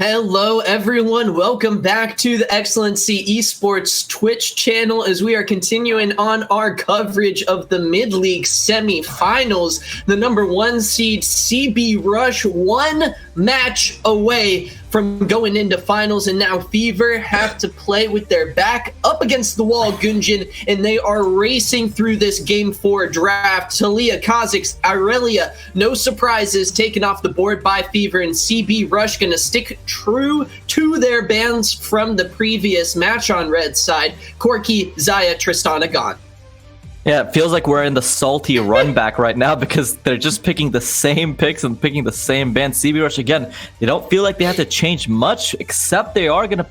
Hello, everyone. Welcome back to the Excellency Esports Twitch channel as we are continuing on our coverage of the mid-league semifinals. The number 1 seed CBR one match away from going into finals, and now Fever have to play with their back up against the wall, Gunjin, and they are racing through this Game 4 draft. Talia, Kha'Zix, Irelia, no surprises, taken off the board by Fever, and CBR going to stick true to their bans from the previous match on red side. Corki, Xayah, Tristana gone. Yeah, it feels like we're in the salty run back right now because they're just picking the same picks and picking the same band. CBR, again, they don't feel like they have to change much, except they are going to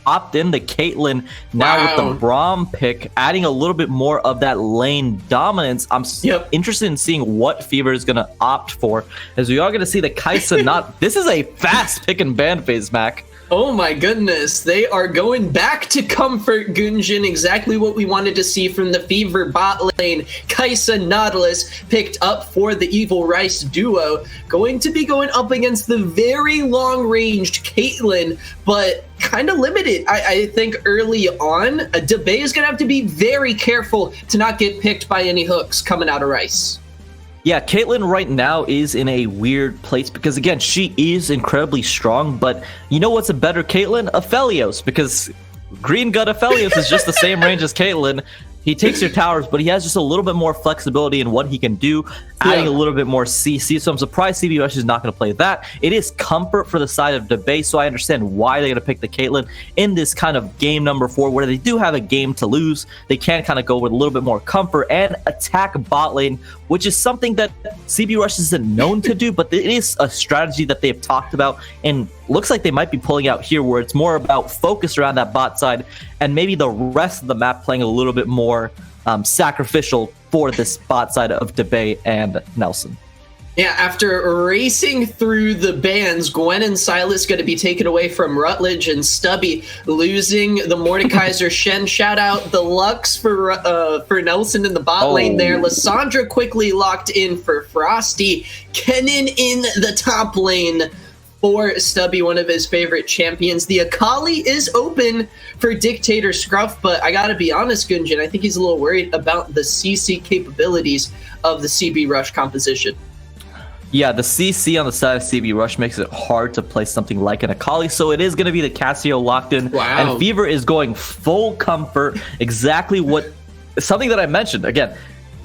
opt in the Caitlyn now with the Braum pick, adding a little bit more of that lane dominance. I'm interested in seeing what Fever is going to opt for, as we are going to see the Kai'Sa not... This is a fast pick and ban phase, Mac. Oh my goodness, they are going back to comfort, Gunjin, exactly what we wanted to see from the Fever bot lane. Kai'Sa Nautilus picked up for the Evil Rice duo, going to be going up against the very long-ranged Caitlyn, but kind of limited. I think early on, Debay is going to have to be very careful to not get picked by any hooks coming out of Rice. Yeah, Caitlyn right now is in a weird place because, again, she is incredibly strong, but you know what's a better Caitlyn? Aphelios, because Green Gut Aphelios is just the same range as Caitlyn. He takes your towers, but he has just a little bit more flexibility in what he can do, adding a little bit more CC. So I'm surprised CBR is not going to play that. It is comfort for the side of Debate, so I understand why they're going to pick the Caitlyn in this kind of game number 4, where they do have a game to lose. They can kind of go with a little bit more comfort and attack bot lane, which is something that CBR isn't known to do, but it is a strategy that they've talked about and looks like they might be pulling out here, where it's more about focus around that bot side and maybe the rest of the map playing a little bit more sacrificial for this bot side of Debay and Nelson. Yeah, after racing through the bans, Gwen and Silas going to be taken away from Rutledge and Stubby, losing the Mordekaiser Shen. Shout out the Lux for Nelson in the bot lane there. Lissandra quickly locked in for Frosty. Kennen in the top lane for Stubby, one of his favorite champions. The Akali is open for Dictator Scruff, but I gotta be honest, Gunjin, I think he's a little worried about the CC capabilities of the CB composition. Yeah, the CC on the side of CB makes it hard to play something like an Akali, so it is going to be the Cassio locked in. Wow. And Fever is going full comfort, exactly what... Something that I mentioned, again,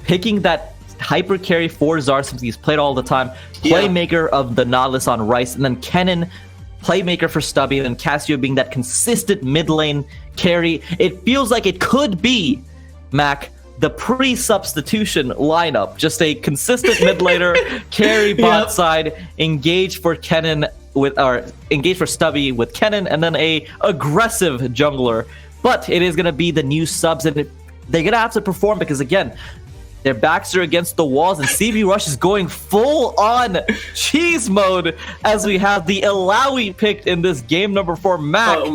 picking that hyper carry for Zar, something he's played all the time, playmaker of the Nautilus on Rice, and then Kennen, playmaker for Stubby, and then Cassio being that consistent mid lane carry. It feels like it could be, Mac, the pre-substitution lineup, just a consistent mid laner, carry bot side, engage for Kennen with, or engage for Stubby with Kennen, and then a aggressive jungler. But it is going to be the new subs, and they're going to have to perform because, again, their backs are against the walls, and CB is going full-on cheese mode as we have the Illaoi picked in this game number 4. Mac,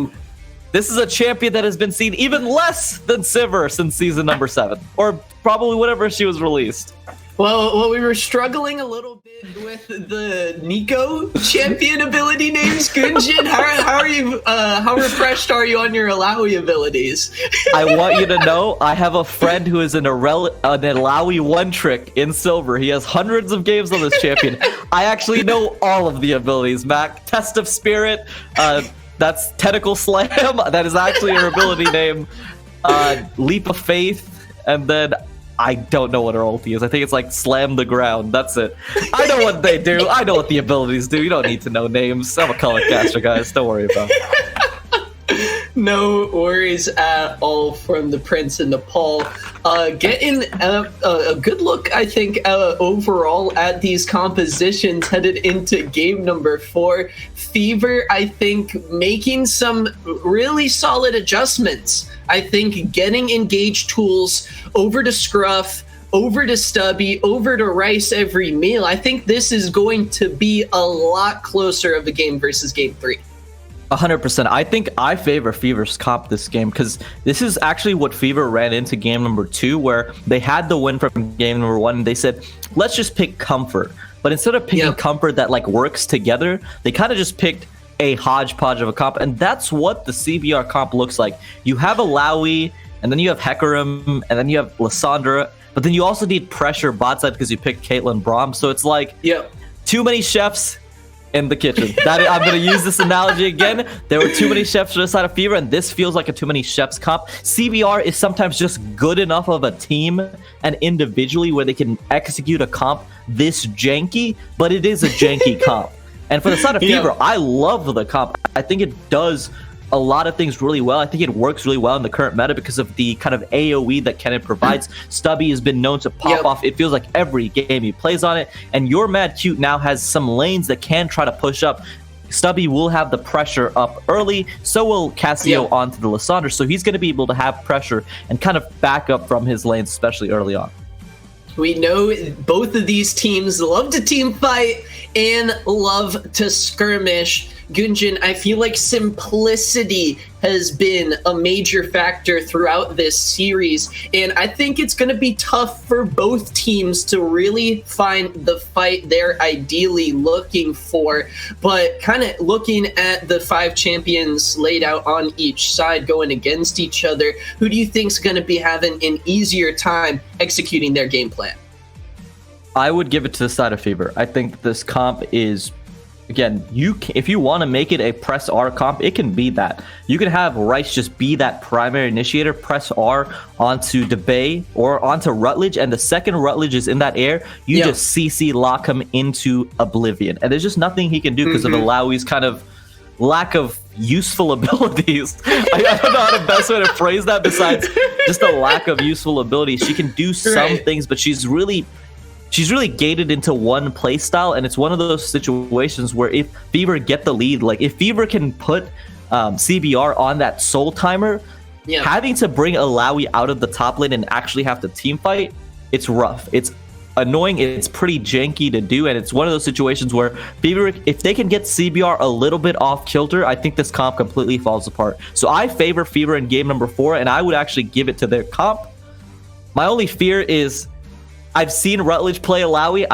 this is a champion that has been seen even less than Sivir since season number 7, or probably whenever she was released. Well, we were struggling a little bit with the Nico champion ability names. Gunjin, how are you? How refreshed are you on your Illaoi abilities? I want you to know I have a friend who is an Illaoi one trick in Silver. He has hundreds of games on this champion. I actually know all of the abilities. Mac, Test of Spirit. That's Tentacle Slam. That is actually her ability name. Leap of Faith, and then I don't know what her ulti is. I think it's like Slam the Ground. That's it. I know what they do. I know what the abilities do. You don't need to know names. I'm a color caster, guys. Don't worry about it. No worries at all from the Prince and Nepal. Getting a good look, I think, overall at these compositions headed into game number 4. Fever, I think, making some really solid adjustments. I think getting engaged tools over to Scruff, over to Stubby, over to Rice every meal. I think this is going to be a lot closer of a game versus game 3. 100%. I think I favor Fever's comp this game because this is actually what Fever ran into game number 2, where they had the win from game number 1 and they said, let's just pick comfort. But instead of picking comfort that like works together, they kind of just picked a hodgepodge of a comp, and that's what the CBR comp looks like. You have a Lowy, and then you have Hecarim, and then you have Lissandra, but then you also need pressure bot side because you picked Caitlyn Braum, so it's like too many chefs in the kitchen. I'm going to use this analogy again. There were too many chefs for the side of Fever, and this feels like a too many chefs comp. CBR is sometimes just good enough of a team and individually where they can execute a comp this janky, but it is a janky comp. And for the side of Fever, I love the comp. I think it does a lot of things really well. I think it works really well in the current meta because of the kind of AoE that Kennen provides. Stubby has been known to pop off. It feels like every game he plays on it. And your Mad Cute now has some lanes that can try to push up. Stubby will have the pressure up early, so will Cassio onto the Lissandra. So he's going to be able to have pressure and kind of back up from his lanes, especially early on. We know both of these teams love to team fight and love to skirmish. Gunjan, I feel like simplicity has been a major factor throughout this series, and I think it's going to be tough for both teams to really find the fight they're ideally looking for. But kind of looking at the 5 champions laid out on each side going against each other, who do you think's going to be having an easier time executing their game plan? I would give it to the side of Fever. I think this comp is, again, if you want to make it a press R comp, it can be that. You can have Rice just be that primary initiator, press R onto Debay or onto Rutledge, and the second Rutledge is in that air, you just CC lock him into oblivion. And there's just nothing he can do because of Alawi's kind of lack of useful abilities. I don't know how the best way to phrase that besides just a lack of useful abilities. She can do some things, but she's really gated into one play style, and it's one of those situations where if Fever get the lead, like if Fever can put CBR on that soul timer, having to bring Alawi out of the top lane and actually have to team fight, it's rough. It's annoying. It's pretty janky to do, and it's one of those situations where Fever, if they can get CBR a little bit off kilter, I think this comp completely falls apart. So I favor Fever in game number 4, and I would actually give it to their comp. My only fear is I've seen Rutledge play Alawi.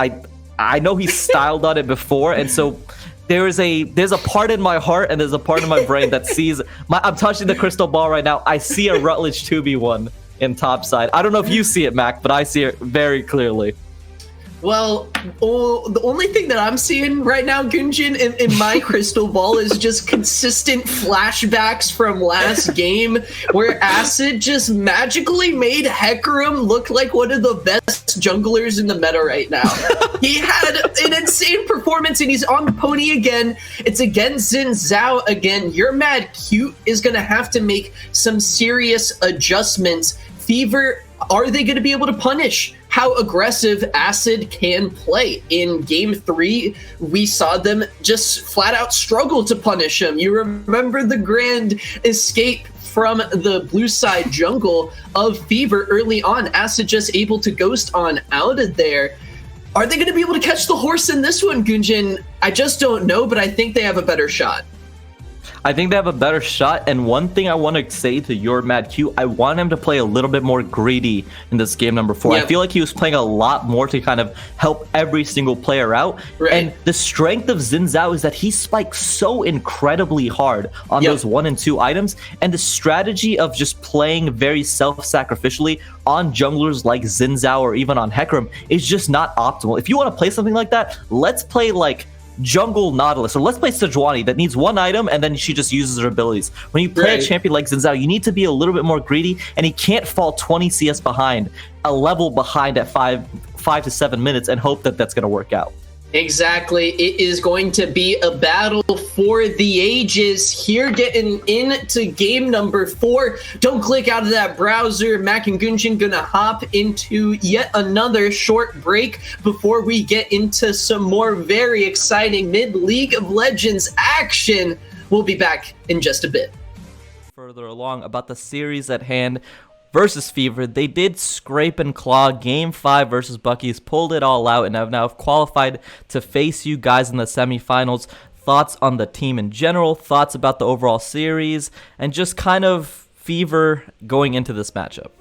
I know he's styled on it before, and so there's a part in my heart and there's a part in my brain that sees I'm touching the crystal ball right now. I see a Rutledge 2v1 in top side. I don't know if you see it, Mac, but I see it very clearly. Well, the only thing that I'm seeing right now, Gunjan, in my crystal ball is just consistent flashbacks from last game where Acid just magically made Hecarim look like one of the best junglers in the meta right now. He had an insane performance, and he's on the pony again. It's against Xin Zhao again. Your Mad Cute is going to have to make some serious adjustments. Fever, are they going to be able to punish how aggressive Acid can play? In game 3, we saw them just flat out struggle to punish him. You remember the grand escape from the blue side jungle of Fever early on. Acid just able to ghost on out of there. Are they going to be able to catch the horse in this one, Gunjan? I just don't know, but I think they have a better shot. I think they have a better shot, and one thing I want to say to your Mad Q, I want him to play a little bit more greedy in this game number 4. I feel like he was playing a lot more to kind of help every single player out, and the strength of Xin Zhao is that he spikes so incredibly hard on those 1 and 2 items, and the strategy of just playing very self-sacrificially on junglers like Xin Zhao or even on Hecarim is just not optimal. If you want to play something like that, let's play like Jungle Nautilus, or let's play Sejuani that needs 1 item and then she just uses her abilities. When you play a champion like Xin Zhao, you need to be a little bit more greedy, and he can't fall 20 CS behind, a level behind at 5 to 7 minutes and hope that that's going to work out. Exactly. It is going to be a battle for the ages here, getting into game number 4. Don't click out of that browser. Mac and Gunjan gonna hop into yet another short break before we get into some more very exciting mid-League of Legends action. We'll be back in just a bit. Further along about the series at hand versus Fever, they did scrape and claw game 5 versus Bucky's, pulled it all out, and have now qualified to face you guys in the semifinals. Thoughts on the team in general, thoughts about the overall series, and just kind of Fever going into this matchup.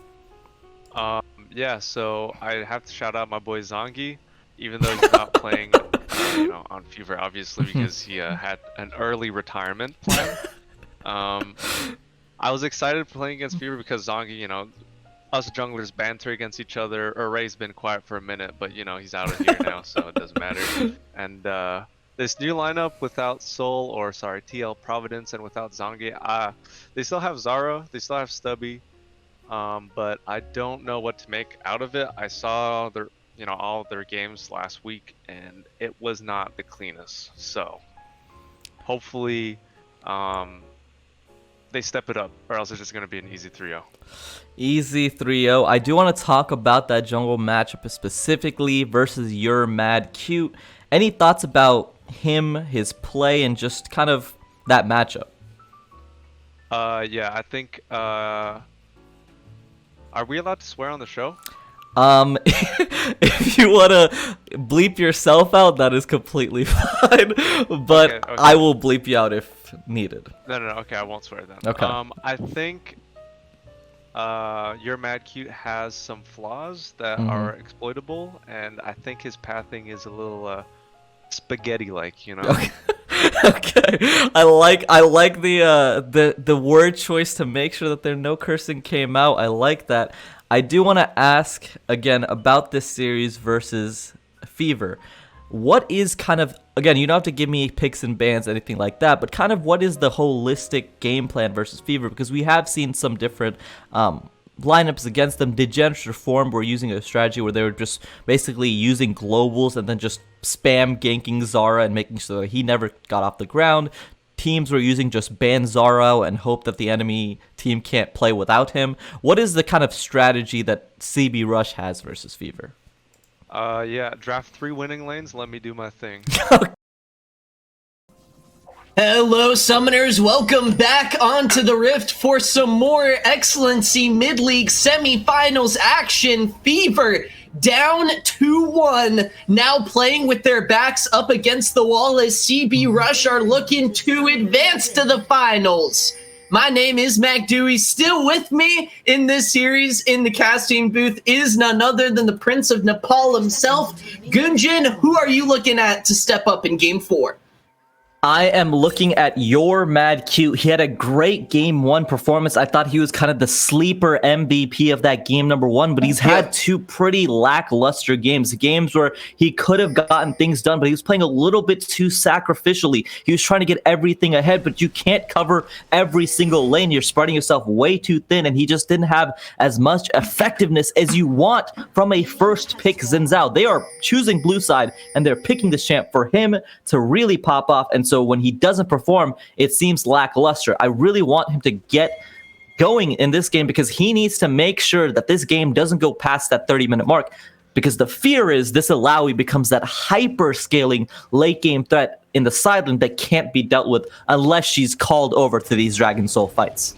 Yeah, so I have to shout out my boy Zongi. even though he's not playing, on Fever, obviously, because he had an early retirement plan. I was excited playing against Fever because Zongi, us junglers banter against each other. Ray's been quiet for a minute, but he's out of here now, so it doesn't matter. And this new lineup without TL Providence, and without Zongi, they still have Zara, they still have Stubby, but I don't know what to make out of it. I saw their, all their games last week, and it was not the cleanest. So hopefully, they step it up, or else it's just going to be an easy 3-0. Easy 3-0. I do want to talk about that jungle matchup specifically versus your Mad Cute. Any thoughts about him, his play, and just kind of that matchup? Yeah, I think, are we allowed to swear on the show? If you want to bleep yourself out, that is completely fine. But Okay. I will bleep you out if needed. No, okay, I won't swear then. Okay. I think your Mad Cute has some flaws that are exploitable, and I think his pathing is a little spaghetti-like, Okay. Okay. I like the word choice to make sure that no cursing came out. I like that. I do want to ask again about this series versus Fever. What is kind of, again, you don't have to give me picks and bans, anything like that, but kind of what is the holistic game plan versus Fever? Because we have seen some different lineups against them. Degenerate Reform were using a strategy where they were just basically using globals and then just spam ganking Zara and making sure that he never got off the ground. Teams were using just ban Zara and hope that the enemy team can't play without him. What is the kind of strategy that CB Rush has versus Fever? Yeah, draft 3 winning lanes, let me do my thing. Hello, Summoners. Welcome back onto the Rift for some more Excellency Mid-League Semifinals action. Fever down 2-1, now playing with their backs up against the wall as CB Rush are looking to advance to the finals. My name is Mac Dewey. Still with me in this series in the casting booth is none other than the Prince of Nepal himself, Gunjan. Who are you looking at to step up in Game 4? I am looking at your Mad Cute. He had a great Game 1 performance. I thought he was kind of the sleeper MVP of that Game number 1, but he's had 2 pretty lackluster games where he could have gotten things done, but he was playing a little bit too sacrificially. He was trying to get everything ahead, but you can't cover every single lane. You're spreading yourself way too thin, and he just didn't have as much effectiveness as you want from a first pick Xin Zhao. They are choosing blue side, and they're picking this champ for him to really pop off, and so when he doesn't perform, it seems lackluster. I really want him to get going in this game because he needs to make sure that this game doesn't go past that 30-minute mark, because the fear is this Alawi becomes that hyper-scaling late-game threat in the side lane that can't be dealt with unless she's called over to these Dragon Soul fights.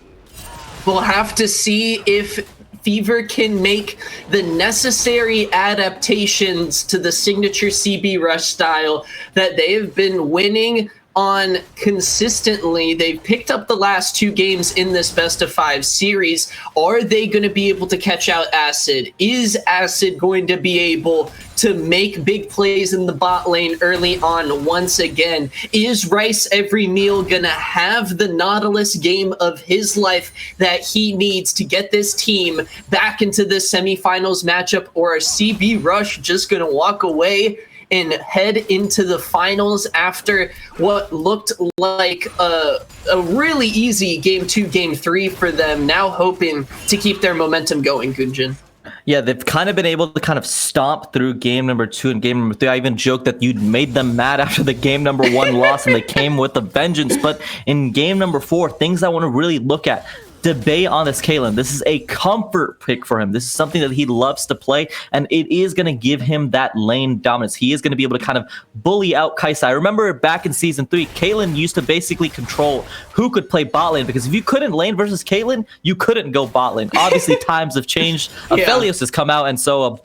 We'll have to see if Fever can make the necessary adaptations to the signature CB Rush style that they have been winning on consistently. They've picked up the last 2 games in this best-of-5 series. Are they going to be able to catch out Acid? Is Acid going to be able to make big plays in the bot lane early on once again? Is Rice Every Meal going to have the Nautilus game of his life that he needs to get this team back into this semifinals matchup? Or is CB Rush just going to walk away and head into the finals after what looked like a really easy Game 2, Game 3 for them, now hoping to keep their momentum going, Gunjan? Yeah, they've kind of been able to kind of stomp through Game number 2 and Game number 3. I even joked that you'd made them mad after the Game number 1 loss and they came with a vengeance. But in Game number 4, things I want to really look at. Debate on this Caitlyn. This is a comfort pick for him. This is something that he loves to play, and it is going to give him that lane dominance. He is going to be able to kind of bully out Kaisa. I remember back in Season 3, Caitlyn used to basically control who could play bot lane, because if you couldn't lane versus Caitlyn, you couldn't go bot lane. Obviously, times have changed. Aphelios has come out, and so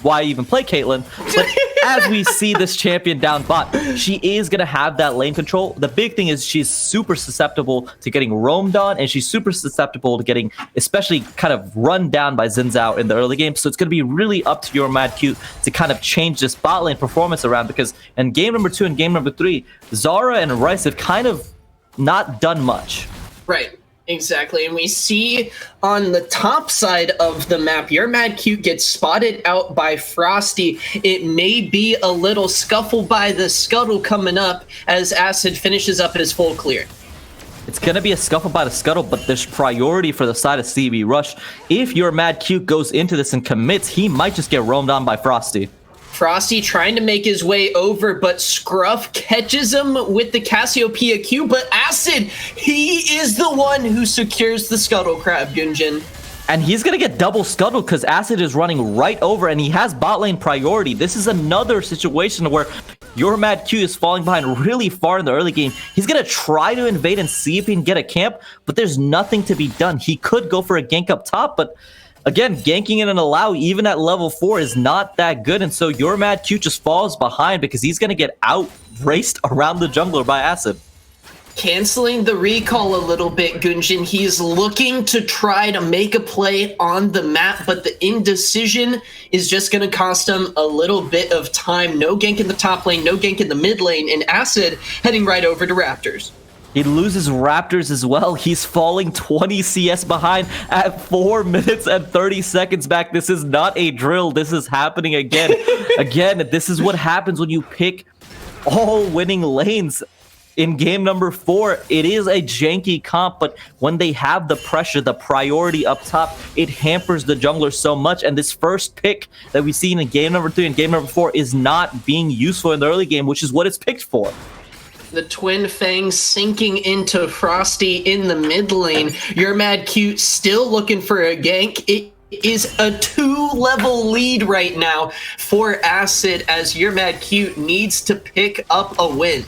why even play Caitlyn? But as we see this champion down bot, she is going to have that lane control. The big thing is she's super susceptible to getting roamed on, and she's super susceptible to getting especially kind of run down by Xin Zhao in the early game. So it's going to be really up to your Mad Cute to kind of change this bot lane performance around, because in game number 2 and game number 3, Zara and Rice have kind of not done much. Right. Exactly, and we see on the top side of the map, your Mad Cute gets spotted out by Frosty. It may be a little scuffle by the scuttle coming up as Acid finishes up his full clear. It's going to be a scuffle by the scuttle, but there's priority for the side of CB Rush. If your Mad Cute goes into this and commits, he might just get roamed on by Frosty. Frosty trying to make his way over, but Scruff catches him with the Cassiopeia Q, but Acid, he is the one who secures the Scuttle Crab, Gunjin. And he's going to get double scuttled because Acid is running right over, and he has bot lane priority. This is another situation where your Mad Q is falling behind really far in the early game. He's going to try to invade and see if he can get a camp, but there's nothing to be done. He could go for a gank up top, but again, ganking in an allow, even at level 4, is not that good. And so your Mad Q just falls behind because he's going to get out-raced around the jungler by Acid. Canceling the recall a little bit, Gunjin. He's looking to try to make a play on the map, but the indecision is just going to cost him a little bit of time. No gank in the top lane, no gank in the mid lane, and Acid heading right over to Raptors. He loses Raptors as well. He's falling 20 CS behind at 4 minutes and 30 seconds back. This is not a drill. This is happening again. Again, this is what happens when you pick all winning lanes. In game number 4, it is a janky comp, but when they have the pressure, the priority up top, it hampers the jungler so much. And this first pick that we've seen in game number 3 and game number 4 is not being useful in the early game, which is what it's picked for. The Twin Fangs sinking into Frosty in the mid lane. Your Mad Cute still looking for a gank. It is a 2-level lead right now for Acid as your Mad Cute needs to pick up a win.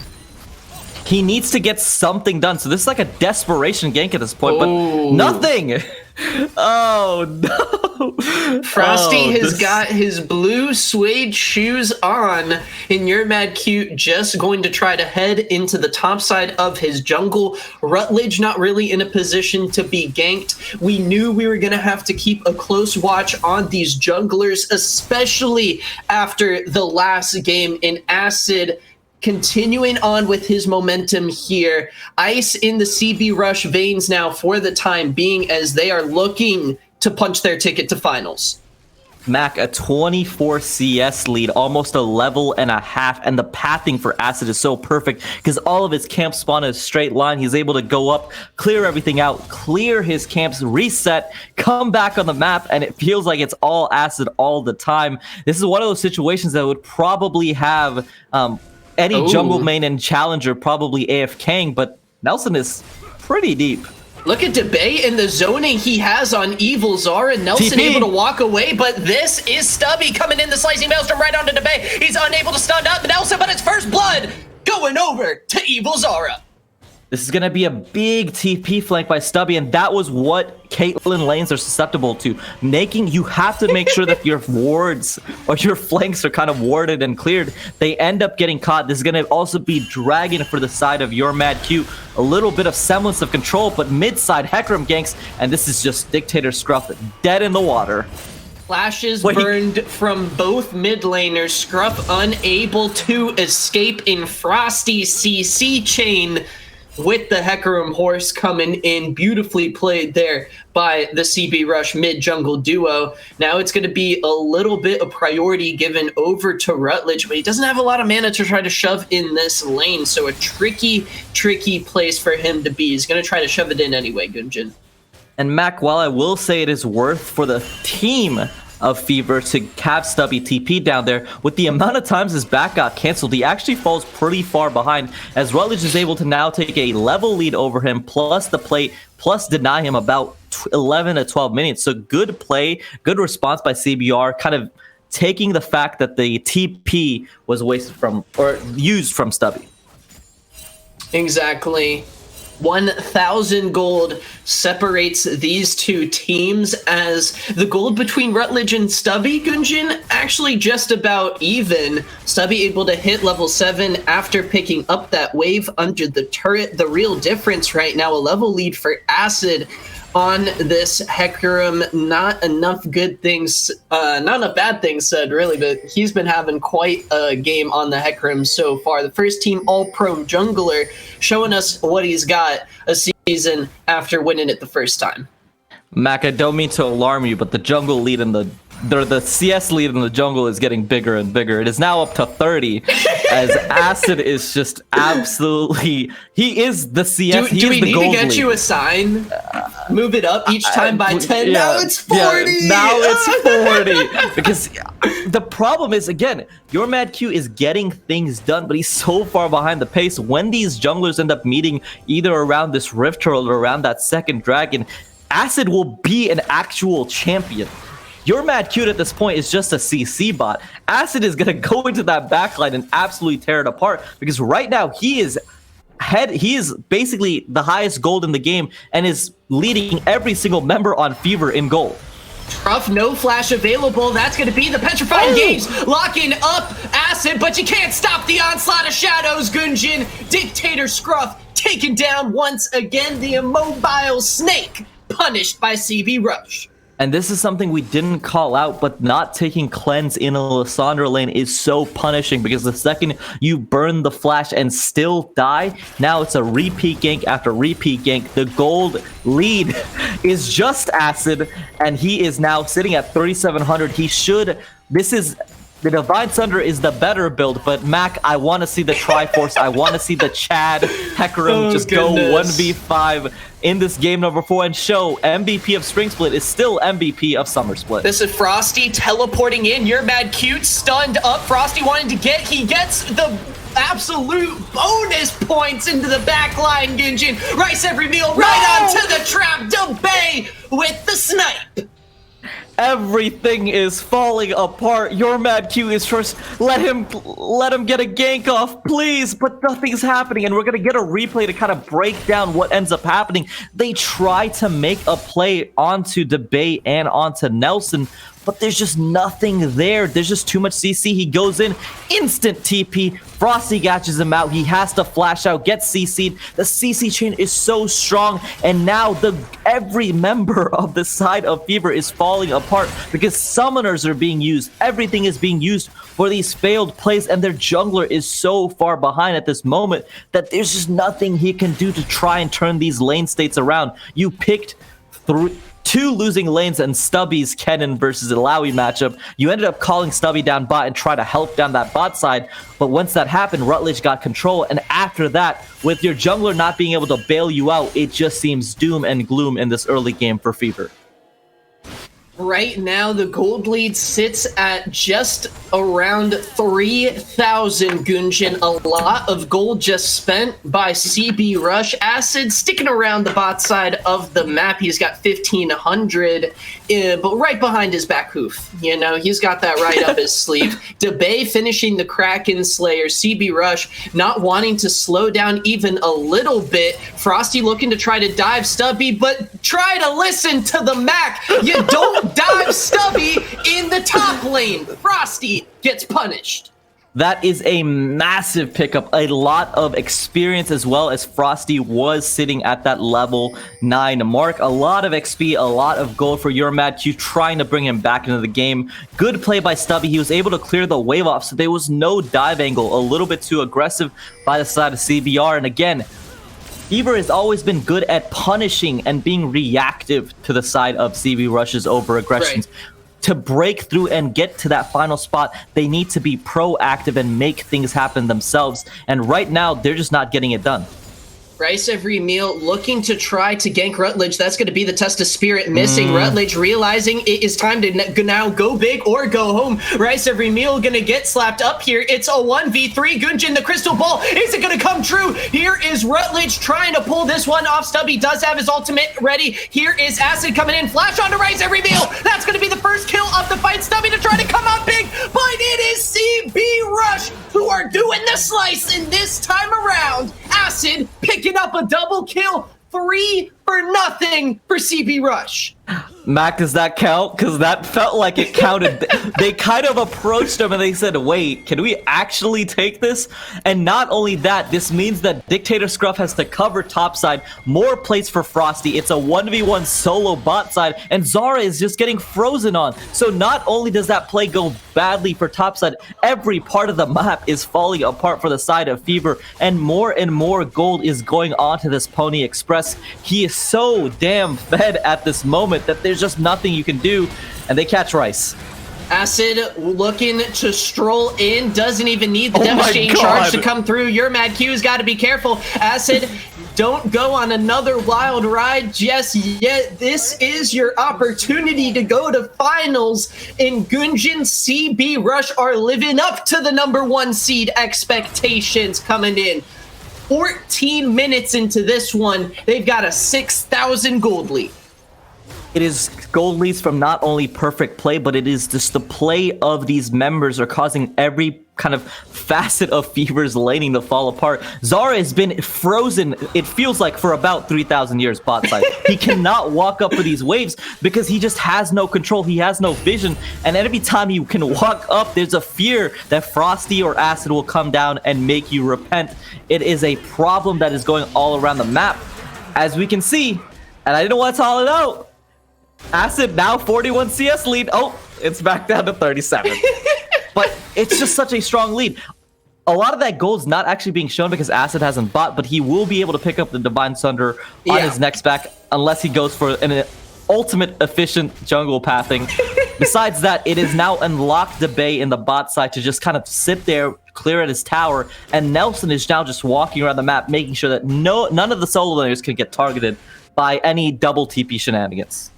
He needs to get something done. So this is like a desperation gank at this point, but nothing. Oh, no. Frosty has got his blue suede shoes on, and your Mad Cute just going to try to head into the top side of his jungle. Rutledge not really in a position to be ganked. We knew we were going to have to keep a close watch on these junglers, especially after the last game in Acid. Continuing on with his momentum here, Ice in the CB Rush veins now for the time being as they are looking to punch their ticket to finals. Mac, a 24 CS lead, almost a level and a half, and the pathing for Acid is so perfect because all of his camps spawn in a straight line. He's able to go up, clear everything out, clear his camps, reset, come back on the map, and it feels like it's all Acid all the time. This is one of those situations that would probably have any jungle main and challenger probably AFKing, but Nelson is pretty deep. Look at Debay and the zoning he has on Evil Zara. Nelson TP. able to walk away, but this is Stubby coming in the slicing maelstrom right onto Debay. He's unable to stun up Nelson, but it's first blood going over to Evil Zara. This is going to be a big TP flank by Stubby, and that was what Caitlyn lanes are susceptible to. You have to make sure that your wards or your flanks are kind of warded and cleared. They end up getting caught. This is going to also be dragging for the side of your Mad Q. A little bit of semblance of control, but mid-side Hecarim ganks, and this is just Dictator Scruff dead in the water. Flashes burned from both mid laners. Scruff unable to escape in Frosty's CC chain. With the Hecarim horse coming in, beautifully played there by the CB Rush mid-jungle duo. Now it's going to be a little bit of priority given over to Rutledge, but he doesn't have a lot of mana to try to shove in this lane, so a tricky place for him to be. He's going to try to shove it in anyway, Gunjin. And Mac, while I will say it is worth for the team of Fever to have Stubby TP down there, with the amount of times his back got canceled, he actually falls pretty far behind as Rutledge is able to now take a level lead over him, plus the plate, plus deny him about 11 to 12 minutes. So good play, good response by CBR, kind of taking the fact that the TP was wasted from, or used from Stubby. Exactly. 1,000 gold separates these two teams, as the gold between Rutledge and Stubby, Gunjin, actually just about even. Stubby able to hit level 7 after picking up that wave under the turret. The real difference right now, a level lead for Acid on this Hecarim. Not enough good things, not enough bad things said, really, but he's been having quite a game on the Hecarim so far. The first team all-pro jungler showing us what he's got a season after winning it the first time. Mac, I don't mean to alarm you, but the jungle lead in the CS lead in the jungle is getting bigger and bigger. It is now up to 30, as Acid is just absolutely... He is the CS. Do we need to get you a sign? Move it up each time by 10. Yeah, now it's 40! Yeah, now it's 40! Because the problem is, again, your Mad Q is getting things done, but he's so far behind the pace. When these junglers end up meeting either around this Rift Turtle or around that second dragon, Acid will be an actual champion. Your Mad Cute at this point is just a CC bot. Acid is going to go into that backline and absolutely tear it apart, because right now he is basically the highest gold in the game and is leading every single member on Fever in gold. Tough, no flash available. That's going to be the Petrifying Gaze locking up Acid, but you can't stop the onslaught of shadows, Gunjin. Dictator Scruff taken down once again. The immobile snake punished by CB Rush. And this is something we didn't call out, but not taking cleanse in a Lissandra lane is so punishing, because the second you burn the flash and still die, now it's a repeat gank after repeat gank. The gold lead is just Acid, and he is now sitting at 3,700. The Divine Thunder is the better build, but Mac, I want to see the Triforce. I want to see the Chad Hecarim go 1v5 in this game number 4 and show MVP of Spring Split is still MVP of Summer Split. This is Frosty teleporting in. You're Mad Cute, stunned up. Frosty wanted to he gets the absolute bonus points into the back line, Gunjin. Rice every meal right onto the trap. Debay with the snipe. Everything is falling apart. Your Mad Q is first. Let him get a gank off, please. But nothing's happening, and we're gonna get a replay to kind of break down what ends up happening. They try to make a play onto Debate and onto Nelson, but there's just nothing there. There's just too much CC. He goes in, instant TP. Frosty catches him out. He has to flash out, get CC'd. The CC chain is so strong, and now every member of the side of Fever is falling apart because summoners are being used. Everything is being used for these failed plays, and their jungler is so far behind at this moment that there's just nothing he can do to try and turn these lane states around. You picked two losing lanes and Stubby's Kennen versus Ilaoi matchup. You ended up calling Stubby down bot and try to help down that bot side, but once that happened, Rutledge got control, and after that, with your jungler not being able to bail you out, it just seems doom and gloom in this early game for Fever. Right now, the gold lead sits at just around 3,000, Gunjin. A lot of gold just spent by CB Rush. Acid sticking around the bot side of the map. He's got 1,500, but right behind his back hoof. You know, he's got that right up his sleeve. Debay finishing the Kraken Slayer. CB Rush not wanting to slow down even a little bit. Frosty looking to try to dive Stubby, but try to listen to the Mac. You don't dive Stubby in the top lane. Frosty gets punished. That is a massive pickup, a lot of experience, as well as Frosty was sitting at that level 9 mark. A lot of XP, a lot of gold for your Mad Q, trying to bring him back into the game. Good play by Stubby. He was able to clear the wave off, so there was no dive angle. A little bit too aggressive by the side of CBR, and again, Fever has always been good at punishing and being reactive to the side of CB Rush's over-aggressions. Right. To break through and get to that final spot, they need to be proactive and make things happen themselves. And right now, they're just not getting it done. Rice every meal looking to try to gank Rutledge. That's going to be the test of spirit missing. Rutledge realizing it is time to now go big or go home. Rice every meal going to get slapped up here. It's a 1v3. Gunjin, the crystal ball. Is it going to come true? Here is Rutledge trying to pull this one off. Stubby does have his ultimate ready. Here is Acid coming in. Flash onto Rice every meal. That's going to be the first kill of the fight. Stubby to try to come out big, but it is CB Rush who are doing the slice in this time around. Acid picking up a double kill. 3-0 for CB Rush. Mac, does that count? Because that felt like it counted. They kind of approached him and they said, wait, can we actually take this? And not only that, this means that Dictator Scruff has to cover topside, more plays for Frosty. It's a 1v1 solo bot side, and Zara is just getting frozen on. So not only does that play go badly for topside, every part of the map is falling apart for the side of Fever, and more gold is going on to this Pony Express. He is so damn fed at this moment that there's just nothing you can do, and they catch Rice. Acid looking to stroll in, doesn't even need the devastating charge to come through. Your Mad Q's got to be careful. Acid, don't go on another wild ride just yet. This is your opportunity to go to finals, and Gunjin CB Rush are living up to the #1 seed expectations coming in. 14 minutes into this one, they've got a 6,000 gold lead. It is gold leads from not only perfect play, but it is just the play of these members are causing every kind of facet of Fever's laning to fall apart. Zara has been frozen, it feels like, for about 3,000 years bot side. He cannot walk up for these waves because he just has no control. He has no vision. And every time he can walk up, there's a fear that Frosty or Acid will come down and make you repent. It is a problem that is going all around the map. As we can see, and I didn't want to call it out, Acid now 41 CS lead. Oh, it's back down to 37. But it's just such a strong lead. A lot of that gold is not actually being shown because Acid hasn't bought, but he will be able to pick up the Divine Sunder on his next back unless he goes for an ultimate efficient jungle pathing. Besides that, it is now unlocked the Bay in the bot side to just kind of sit there, clear at his tower, and Nelson is now just walking around the map, making sure that none of the solo laners can get targeted by any double TP shenanigans.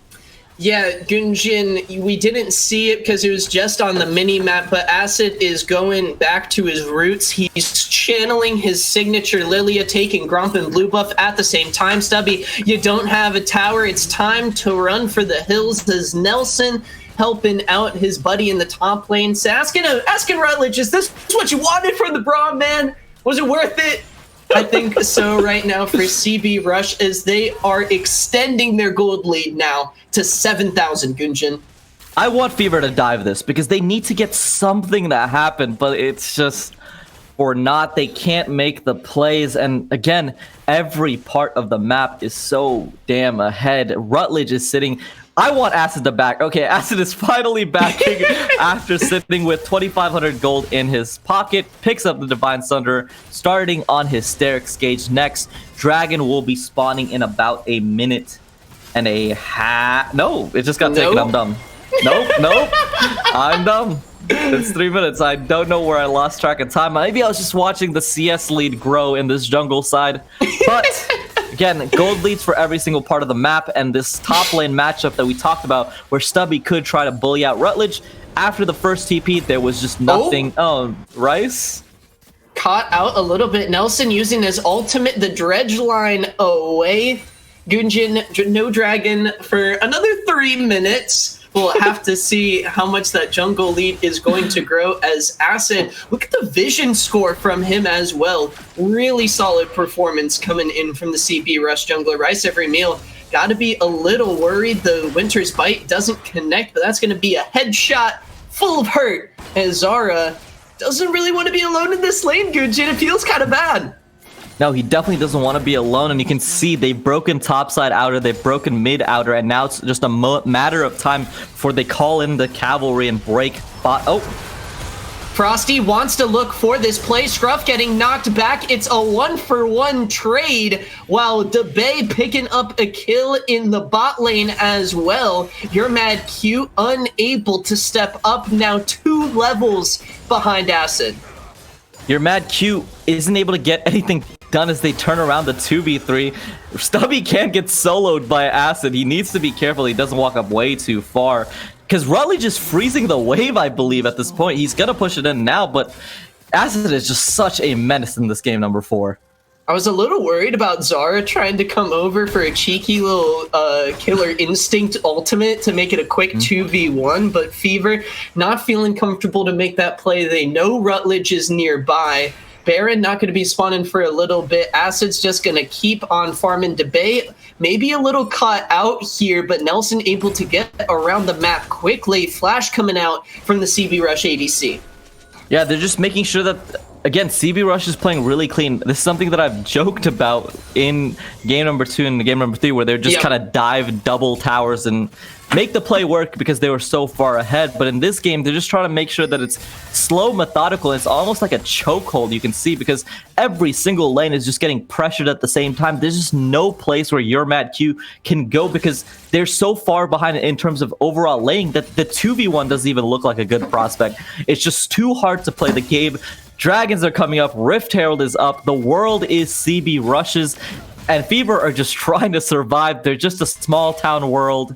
Yeah, Gunjin, we didn't see it because it was just on the mini-map, but Acid is going back to his roots. He's channeling his signature Lilia, taking Grump and Blue Buff at the same time. Stubby, you don't have a tower. It's time to run for the hills. Does Nelson helping out his buddy in the top lane? So asking Rutledge, is this what you wanted from the Braum, man? Was it worth it? I think so right now for CB Rush, as they are extending their gold lead now to 7,000, Gunjin. I want Fever to dive this because they need to get something to happen, but it's just, or not, they can't make the plays. And again, every part of the map is so damn ahead. Rutledge is sitting. I want Acid to back. Okay, Acid is finally backing after sitting with 2,500 gold in his pocket. Picks up the Divine Sunder, starting on hysterics gauge next. Dragon will be spawning in about a minute and a half. No, it just got taken. I'm dumb. Nope. I'm dumb. It's 3 minutes. I don't know where I lost track of time. Maybe I was just watching the CS lead grow in this jungle side. But again, gold leads for every single part of the map, and this top lane matchup that we talked about where Stubby could try to bully out Rutledge. After the first TP, there was just nothing. Oh, Rice? Caught out a little bit. Nelson using his ultimate, the dredge line away. Gunjin, no dragon for another 3 minutes. We'll have to see how much that jungle lead is going to grow as Acid. Look at the vision score from him as well. Really solid performance coming in from the CB Rush jungler. Rice every meal. Got to be a little worried the Winter's Bite doesn't connect, but that's going to be a headshot full of hurt. As Zara doesn't really want to be alone in this lane, Gunjin. It feels kind of bad. No, he definitely doesn't want to be alone, and you can see they've broken topside outer, they've broken mid outer, and now it's just a matter of time before they call in the cavalry and break bot. Oh, Frosty wants to look for this play. Scruff getting knocked back. It's a 1-for-1 trade, while DeBay picking up a kill in the bot lane as well. Your Mad Q unable to step up, now 2 levels behind Acid. Your Mad Q isn't able to get anything done as they turn around the 2v3. Stubby can't get soloed by Acid. He needs to be careful he doesn't walk up way too far. Because Rutledge is freezing the wave, I believe, at this point. He's going to push it in now, but Acid is just such a menace in this game, number 4. I was a little worried about Zara trying to come over for a cheeky little Killer Instinct ultimate to make it a quick 2v1, but Fever not feeling comfortable to make that play. They know Rutledge is nearby. Baron not going to be spawning for a little bit. Acid's just going to keep on farming debate. Maybe a little caught out here, but Nelson able to get around the map quickly. Flash coming out from the CB Rush ADC. Yeah, they're just making sure that, again, CB Rush is playing really clean. This is something that I've joked about in game number 2 and game number 3, where they're just kind of dive double towers and make the play work because they were so far ahead. But in this game, they're just trying to make sure that it's slow, methodical. It's almost like a chokehold, you can see, because every single lane is just getting pressured at the same time. There's just no place where your Mad Q can go because they're so far behind in terms of overall laning that the 2v1 doesn't even look like a good prospect. It's just too hard to play the game. Dragons are coming up, Rift Herald is up, the world is CB Rushes, and Fever are just trying to survive. They're just a small town world.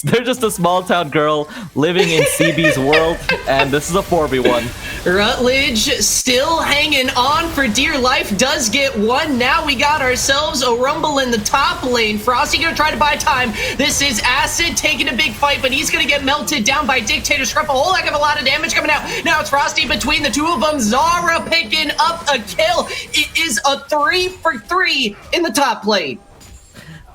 They're just a small town girl living in CB's world, and this is a 4v1. Rutledge still hanging on for dear life, does get one. Now we got ourselves a rumble in the top lane. Frosty gonna try to buy time. This is Acid taking a big fight, but he's gonna get melted down by Dictator Scruff. A whole heck of a lot of damage coming out. Now it's Frosty between the two of them. Zara picking up a kill. It is a 3 for 3 in the top lane.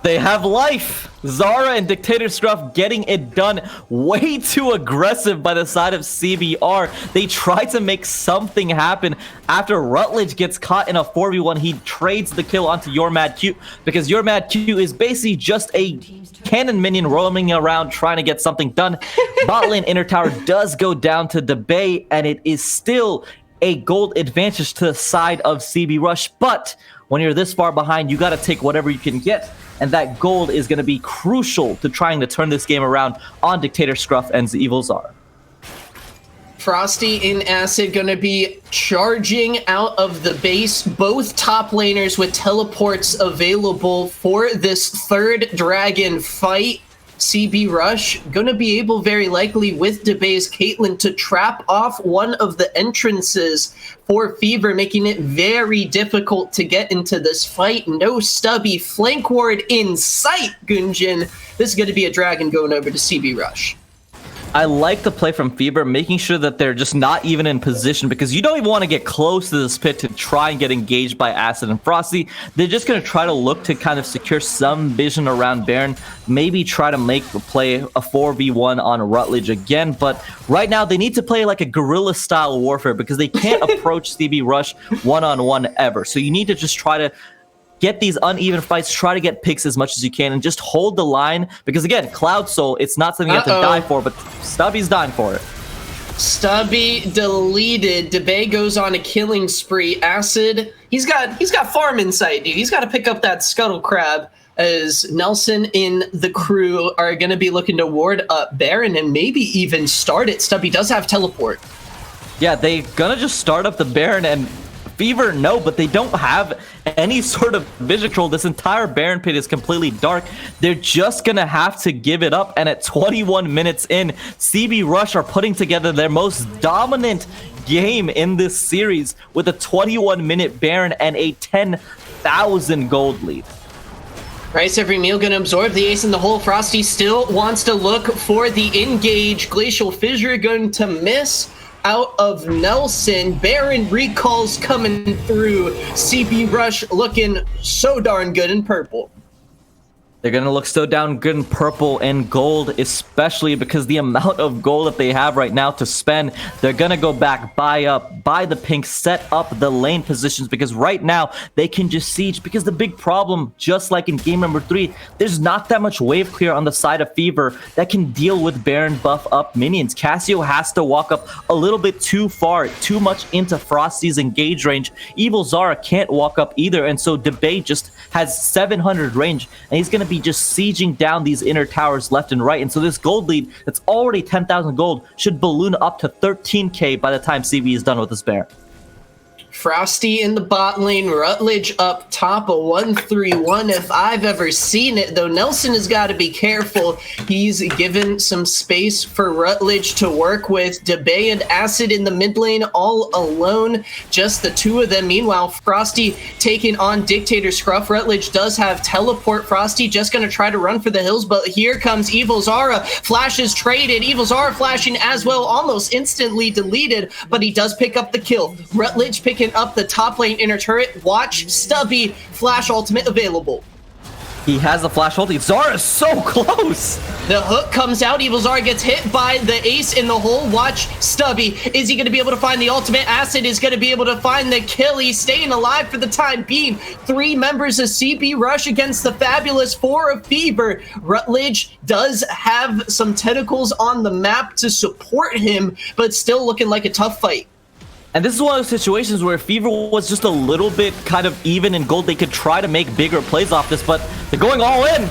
They have life. Zara and Dictator Scruff getting it done. Way too aggressive by the side of CBR. They try to make something happen. After Rutledge gets caught in a 4v1, he trades the kill onto Your Mad Q because Your Mad Q is basically just a cannon minion roaming around trying to get something done. Bot lane inner tower does go down to debate, and it is still a gold advantage to the side of CB Rush, but when you're this far behind, you got to take whatever you can get, and that gold is going to be crucial to trying to turn this game around on Dictator Scruff and Evil Czar. Frosty and Acid going to be charging out of the base. Both top laners with teleports available for this third dragon fight. CB Rush going to be able, very likely, with Debay's Caitlyn to trap off one of the entrances for Fever, making it very difficult to get into this fight. No stubby flank ward in sight, Gunjin. This is going to be a dragon going over to CB Rush. I like the play from Fever, making sure that they're just not even in position, because you don't even want to get close to this pit to try and get engaged by Acid and Frosty. They're just going to try to look to kind of secure some vision around Baron, maybe try to make the play a 4v1 on Rutledge again. But right now, they need to play like a guerrilla style warfare because they can't approach CB Rush one-on-one ever. So you need to just try to get these uneven fights, try to get picks as much as you can, and just hold the line. Because again, Cloud Soul, it's not something you have to die for, but Stubby's dying for it. Stubby deleted. Debay goes on a killing spree. Acid, he's got farm insight, dude. He's got to pick up that scuttle crab, as Nelson and the crew are going to be looking to ward up Baron and maybe even start it. Stubby does have teleport. Yeah, they're gonna just start up the Baron, and Fever, no, but they don't have any sort of vision control. This entire Baron pit is completely dark. They're just gonna have to give it up, and at 21 minutes in, CB Rush are putting together their most dominant game in this series with a 21-minute Baron and a 10,000 gold lead. Rice every meal gonna absorb the ace in the hole. Frosty still wants to look for the engage. Glacial Fissure going to miss out of Nelson. Baron recalls coming through. CB Rush looking so darn good in purple. They're going to look so down good in purple and gold, especially because the amount of gold that they have right now to spend. They're going to go back, buy up, buy the pink, set up the lane positions, because right now they can just siege. Because the big problem, just like in game number 3, there's not that much wave clear on the side of Fever that can deal with Baron buff up minions. Cassio has to walk up a little bit too far, too much into Frosty's engage range. Evil Zara can't walk up either, and so Debay just has 700 range, and he's going to be just sieging down these inner towers left and right. And so this gold lead that's already 10,000 gold should balloon up to 13k by the time CB is done with this bear. Frosty in the bot lane, Rutledge up top, a 1-3-1 if I've ever seen it, though Nelson has got to be careful. He's given some space for Rutledge to work with. Debay and Acid in the mid lane all alone, just the two of them. Meanwhile, Frosty taking on Dictator Scruff. Rutledge does have teleport. Frosty just going to try to run for the hills, but here comes Evil Zara. Flash is traded. Evil Zara flashing as well, almost instantly deleted, but he does pick up the kill. Rutledge picking opening up the top lane inner turret. Watch Stubby flash ultimate available. He has the flash ulti. Zara is so close. The hook comes out. Evil Zara gets hit by the ace in the hole. Watch Stubby. Is he going to be able to find the ultimate? Acid is going to be able to find the kill. He's staying alive for the time being. 3 members of CB Rush against the fabulous 4 of Fever. Rutledge does have some tentacles on the map to support him, but still looking like a tough fight. And this is one of those situations where Fever was just a little bit kind of even in gold. They could try to make bigger plays off this, but they're going all in.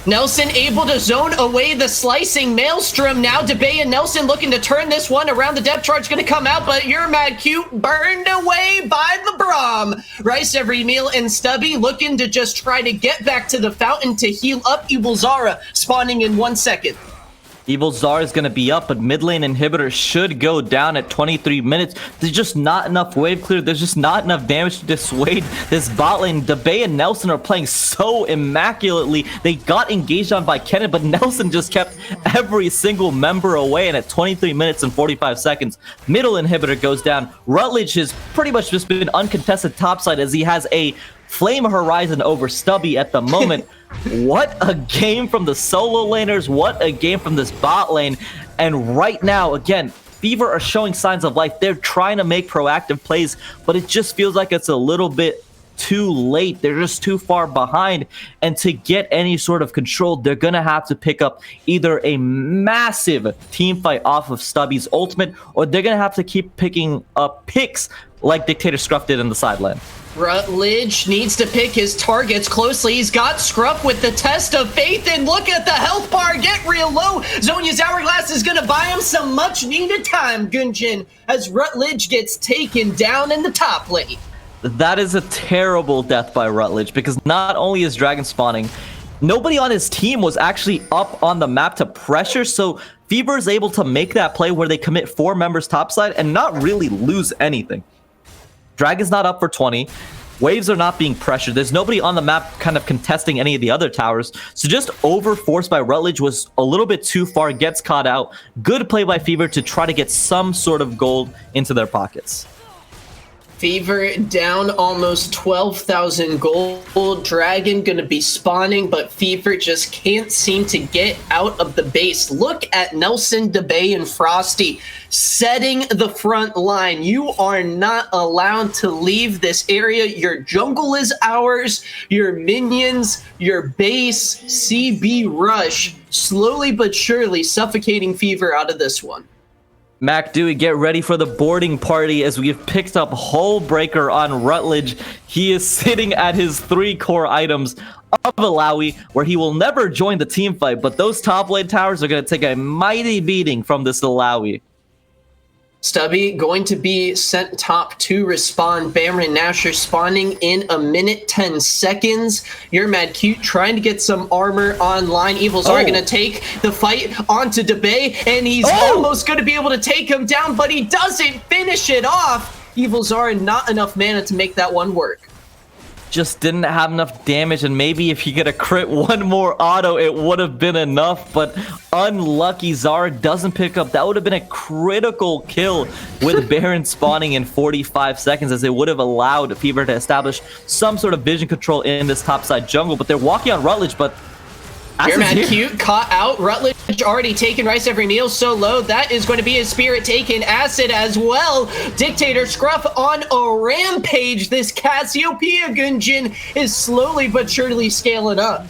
Nelson able to zone away the slicing Maelstrom. Now DeBay and Nelson looking to turn this one around. The depth charge going to come out, but you're mad cute. Burned away by the Braum. Rice every meal and Stubby looking to just try to get back to the fountain to heal up Evil Zara, spawning in 1 second. Evil Zara is going to be up, but mid lane inhibitor should go down at 23 minutes. There's just not enough wave clear. There's just not enough damage to dissuade this bot lane. DeBay and Nelson are playing so immaculately. They got engaged on by Kennen, but Nelson just kept every single member away. And at 23 minutes and 45 seconds, middle inhibitor goes down. Rutledge has pretty much just been uncontested topside as he has a Flame Horizon over Stubby at the moment. What a game from the solo laners. What a game from this bot lane. And right now, again, Fever are showing signs of life. They're trying to make proactive plays, but it just feels like it's a little bit too late. They're just too far behind. And to get any sort of control, they're going to have to pick up either a massive team fight off of Stubby's ultimate, or they're going to have to keep picking up picks like Dictator Scruff did in the side lane. Rutledge needs to pick his targets closely. He's got Scruff with the test of faith, and look at the health bar get real low. Zhonya's hourglass is going to buy him some much needed time, Gunjin, as Rutledge gets taken down in the top lane. That is a terrible death by Rutledge, because not only is Dragon spawning, nobody on his team was actually up on the map to pressure, so Fever is able to make that play where they commit 4 members topside and not really lose anything. Dragon's not up for 20. Waves are not being pressured. There's nobody on the map kind of contesting any of the other towers. So just overforced by Rutledge was a little bit too far, gets caught out. Good play by Fever to try to get some sort of gold into their pockets. Fever down almost 12,000 gold. Dragon gonna be spawning, but Fever just can't seem to get out of the base. Look at Nelson, DeBay, and Frosty setting the front line. You are not allowed to leave this area. Your jungle is ours. Your minions, your base, CB Rush, slowly but surely suffocating Fever out of this one. Mac Dewey, get ready for the boarding party as we have picked up Hull Breaker on Rutledge. He is sitting at his 3 core items of Alawi, where he will never join the team fight, but those top lane towers are going to take a mighty beating from this Alawi. Stubby going to be sent top to respawn. Baron Nashor spawning in a minute 10 seconds. You're mad cute trying to get some armor online. Evil Zara going to take the fight onto DeBay, and he's almost going to be able to take him down, but he doesn't finish it off. Evil Zara not enough mana to make that one work. Just didn't have enough damage, and maybe if he could have crit one more auto, it would have been enough, but unlucky. Zara doesn't pick up. That would have been a critical kill with Baron spawning in 45 seconds, as it would have allowed Fever to establish some sort of vision control in this topside jungle, but they're walking on Rutledge, but You're mad cute, caught out. Rutledge already taken Rice Every Meal so low. That is going to be his spirit taken. Acid as well. Dictator Scruff on a rampage. This Cassiopeia Gunjin is slowly but surely scaling up.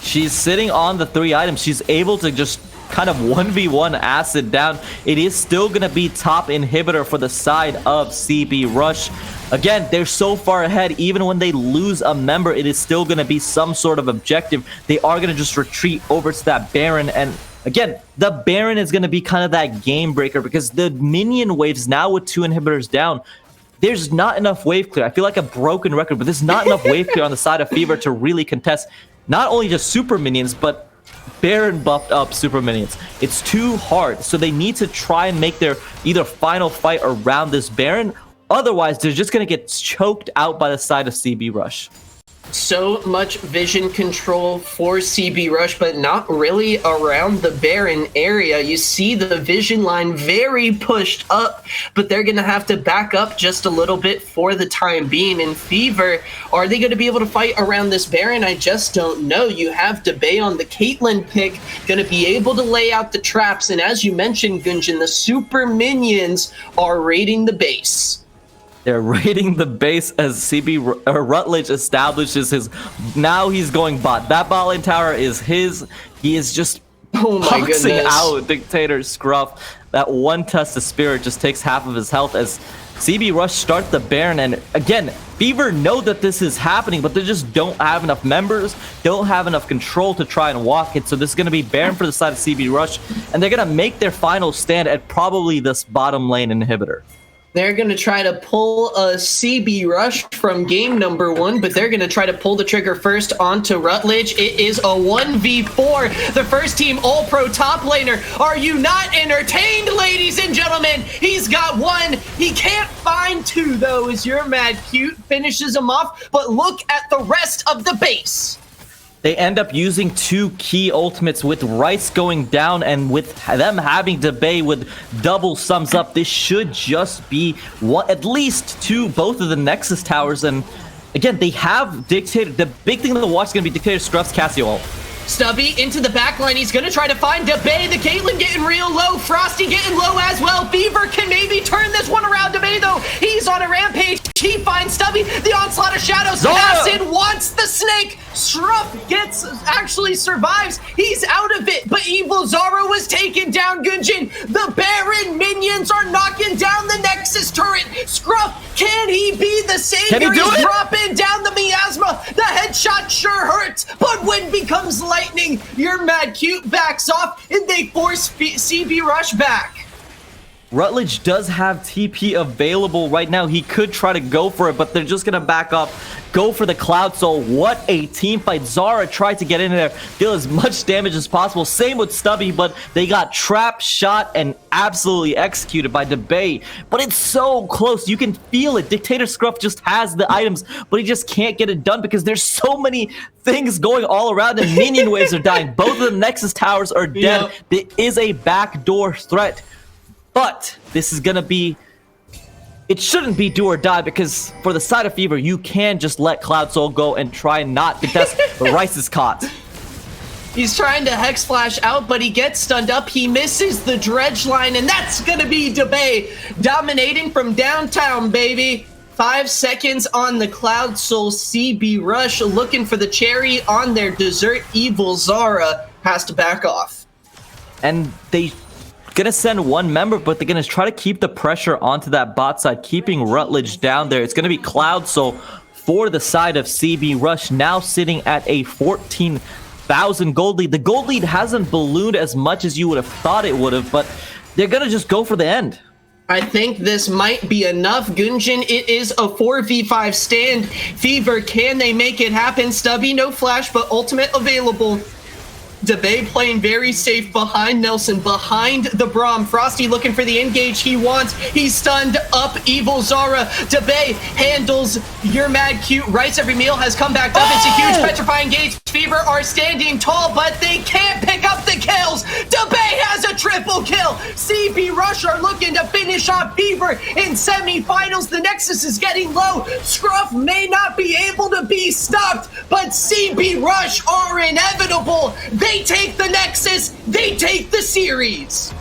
She's sitting on the 3 items. She's able to just kind of 1v1 Acid down. It is still going to be top inhibitor for the side of CB Rush. Again, they're so far ahead. Even when they lose a member, it is still going to be some sort of objective. They are going to just retreat over to that Baron. And again, the Baron is going to be kind of that game breaker, because the minion waves now with 2 inhibitors down, there's not enough wave clear. I feel like a broken record, but there's not enough wave clear on the side of Fever to really contest not only just super minions, but Baron buffed up super minions. It's too hard, so they need to try and make their either final fight around this Baron. Otherwise, they're just going to get choked out by the side of CB Rush. So much vision control for CB Rush, but not really around the Baron area. You see the vision line very pushed up, but they're going to have to back up just a little bit for the time being. In Fever, are they going to be able to fight around this Baron? I just don't know. You have debate on the Caitlyn pick, going to be able to lay out the traps, and as you mentioned, Gunjan, the super minions are raiding the base. They're raiding the base as Rutledge establishes his. Now he's going bot. That bot lane tower is his. He is just boxing out Dictator Scruff. That one test of spirit just takes half of his health as CB Rush start the Baron. And again, Fever know that this is happening, but they just don't have enough members, don't have enough control to try and walk it. So this is going to be Baron for the side of CB Rush, and they're going to make their final stand at probably this bottom lane inhibitor. They're going to try to pull a CB Rush from game number 1, but they're going to try to pull the trigger first onto Rutledge. It is a 1v4. The first team All-Pro top laner. Are you not entertained, ladies and gentlemen? He's got one. He can't find two, though, as You're Mad Cute finishes him off. But look at the rest of the base. They end up using 2 key ultimates with Rice going down and with them having to bay with double sums up. This should just be at least both of the Nexus towers. And again, they have Dictator. The big thing to watch is going to be Dictator Scruff's Cassio ult. Stubby into the back line. He's going to try to find Debay. The Caitlyn getting real low. Frosty getting low as well. Fever can maybe turn this one around. Debay, though, he's on a rampage. He finds Stubby. The onslaught of shadows. Acid wants the snake. Scruff actually survives. He's out of it. But Evil Zara was taken down, Gunjan. The Baron minions are knocking down the Nexus turret. Scruff, can he be the savior? He's dropping down the miasma. The headshot sure hurts. But when becomes lightning, You're Mad Cute backs off, and they force CB Rush back. Rutledge does have TP available right now. He could try to go for it, but they're just going to back up, go for the Cloud Soul. What a team fight. Zara tried to get in there, deal as much damage as possible. Same with Stubby, but they got trapped, shot, and absolutely executed by Debay. But it's so close. You can feel it. Dictator Scruff just has the items, but he just can't get it done because there's so many things going all around and minion waves are dying. Both of the Nexus towers are dead. Yep. There is a backdoor threat. But this is going to be, it shouldn't be do or die because for the side of Fever, you can just let Cloud Soul go and try not contest, but Rice is caught. He's trying to Hex Flash out, but he gets stunned up. He misses the dredge line, and that's going to be Debay dominating from downtown, baby. 5 seconds on the Cloud Soul. CB Rush looking for the cherry on their dessert. Evil Zara has to back off. And they gonna send one member, but they're gonna try to keep the pressure onto that bot side, keeping Rutledge down there. It's gonna be Cloud Soul for the side of CB Rush, now sitting at a 14,000 gold lead. The gold lead hasn't ballooned as much as you would have thought it would have, but they're gonna just go for the end. I think this might be enough, Gunjan. It is a 4v5 stand. Fever, can they make it happen? Stubby, no flash, but ultimate available. Debay playing very safe behind Nelson, behind the Braum. Frosty looking for the engage he wants. He's stunned up Evil Zara. Debay handles You're Mad Cute. Rice Every Meal has come back up. It's a huge petrifying engage. Fever are standing tall, but they can't pick up the kills. Debay has a triple kill. CB Rush are looking to finish off Fever in semifinals. The Nexus is getting low. Scruff may not be able to be stopped, but CB Rush are inevitable. They take the Nexus. They take the series.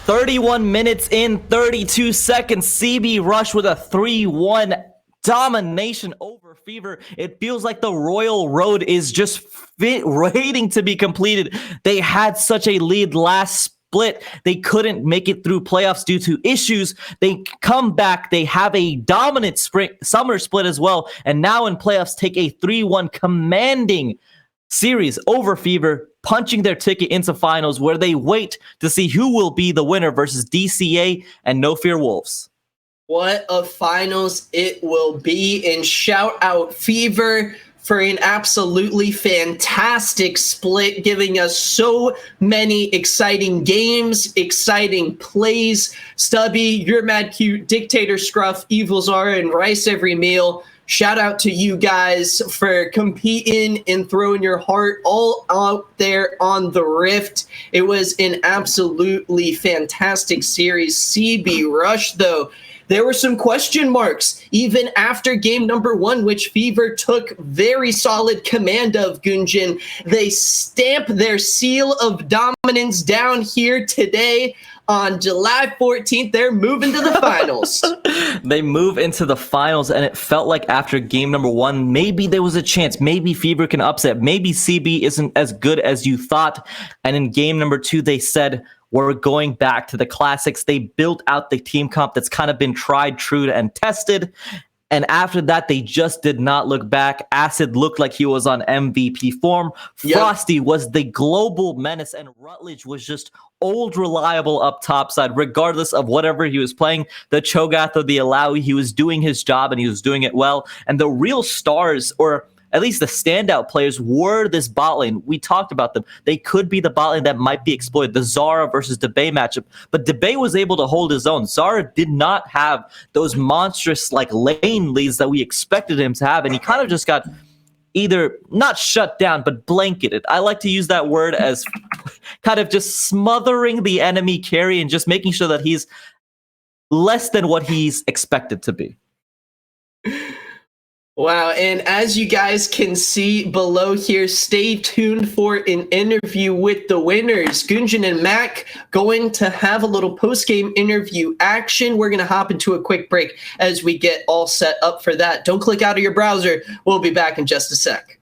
31 minutes in, 32 seconds. CB Rush with a 3-1 domination over Fever. It feels like the Royal Road is just waiting to be completed. They had such a lead last split. They couldn't make it through playoffs due to issues. They come back. They have a dominant summer split as well. And now in playoffs, take a 3-1 commanding series over Fever, punching their ticket into finals where they wait to see who will be the winner versus DCA and No Fear Wolves. What a finals it will be, and shout out Fever for an absolutely fantastic split, giving us so many exciting games, exciting plays. Stubby, You're Mad Cute, Dictator Scruff, Evil Zara, and Rice Every Meal shout out to you guys for competing and throwing your heart all out there on the Rift. It was an absolutely fantastic series. CB Rush, though, there were some question marks even after game number 1, which Fever took very solid command of, Gunjan. They stamp their seal of dominance down here today. On July 14th, they're moving to the finals. They move into the finals, and it felt like after game number 1, maybe there was a chance. Maybe Fever can upset. Maybe CB isn't as good as you thought. And in game number 2, they said, we're going back to the classics. They built out the team comp that's kind of been tried, true, and tested. And after that, they just did not look back. Acid looked like he was on MVP form. Frosty was the global menace, and Rutledge was just old, reliable up topside, regardless of whatever he was playing. The Cho'Gath or the Alawi, he was doing his job, and he was doing it well. And the real stars, or at least the standout players, were this bot lane. We talked about them. They could be the bot lane that might be exploited, the Zara versus Debay matchup. But Debay was able to hold his own. Zara did not have those monstrous lane leads that we expected him to have, and he kind of just got either not shut down, but blanketed. I like to use that word as kind of just smothering the enemy carry and just making sure that he's less than what he's expected to be. Wow, and as you guys can see below here, stay tuned for an interview with the winners. Gunjan and Mac going to have a little post-game interview action. We're going to hop into a quick break as we get all set up for that. Don't click out of your browser. We'll be back in just a sec.